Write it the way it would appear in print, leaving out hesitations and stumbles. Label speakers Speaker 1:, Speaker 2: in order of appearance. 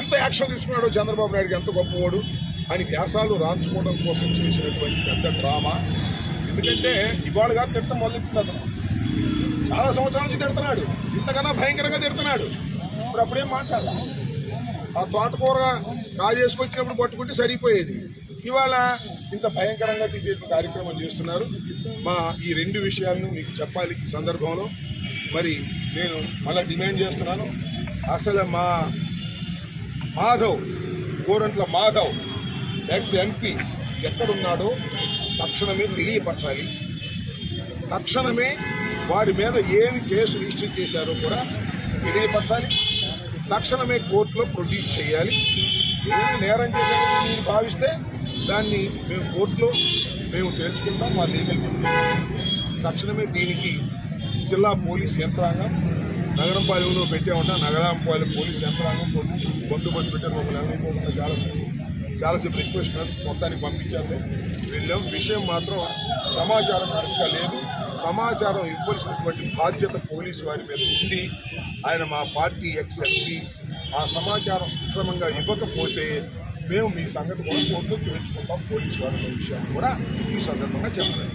Speaker 1: ఎంత యాక్షన్ తీసుకున్నాడో చంద్రబాబు నాయుడుకి ఎంత గొప్పవాడు అని వ్యాసాలు రాంచుకోవడం కోసం చేసినటువంటి పెద్ద డ్రామా. ఎందుకంటే ఇవాళ కాదు తిట్టడం మొదలెట్టింది అతను, చాలా సంవత్సరాల నుంచి తిడుతున్నాడు, ఇంతకన్నా భయంకరంగా తిడుతున్నాడు. ఇప్పుడు అప్పుడేం మాట్లాడాలి, ఆ తోటకూర కాజేసుకొచ్చినప్పుడు పట్టుకుంటే సరిపోయేది, ఇవాళ ఇంత భయంకరంగా తిట్టే కార్యక్రమం చేస్తున్నారు. ఈ రెండు విషయాలను మీకు చెప్పాలి ఈ సందర్భంలో. మరి నేను మళ్ళీ డిమాండ్ చేస్తున్నాను, అసలు మా మాధవ్, గోరంట్ల మాధవ్ ఎక్స్ ఎంపీ ఎక్కడున్నాడో తక్షణమే తెలియపరచాలి. తక్షణమే వారి మీద ఏమి కేసు రిజిస్టర్ చేశారో కూడా తెలియపరచాలి. తక్షణమే కోర్టులో ప్రొడ్యూస్ చేయాలి. ఏదైనా నేరం చేశారని మీరు భావిస్తే దాన్ని మేము కోర్టులో తేల్చుకుంటాం. మా లీగల్ తక్షణమే దీనికి జిల్లా పోలీస్ యంత్రాంగం నగరంపాలెంలో పెట్టామంట, నగరంపాలెం పోలీస్ యంత్రాంగం బందోబస్తు పెట్టారు. మమ్మల్ని అనుకోకుండా చాలాసేపు రిక్వెస్ట్ మొత్తానికి పంపించారు, వెళ్ళాం. విషయం మాత్రం సమాచారం కరెక్ట్గా లేదు. సమాచారం ఇవ్వాల్సినటువంటి బాధ్యత పోలీసు వారి మీద ఉంది. ఆయన మా పార్టీ ఎక్స్ ఎంపీ. ఆ సమాచారం సక్రమంగా ఇవ్వకపోతే మేము మీ సంగతి కూడా కోర్టులో తేల్చుకుంటాం. పోలీసు వారి విషయాన్ని కూడా ఈ సందర్భంగా చెప్పలేదు.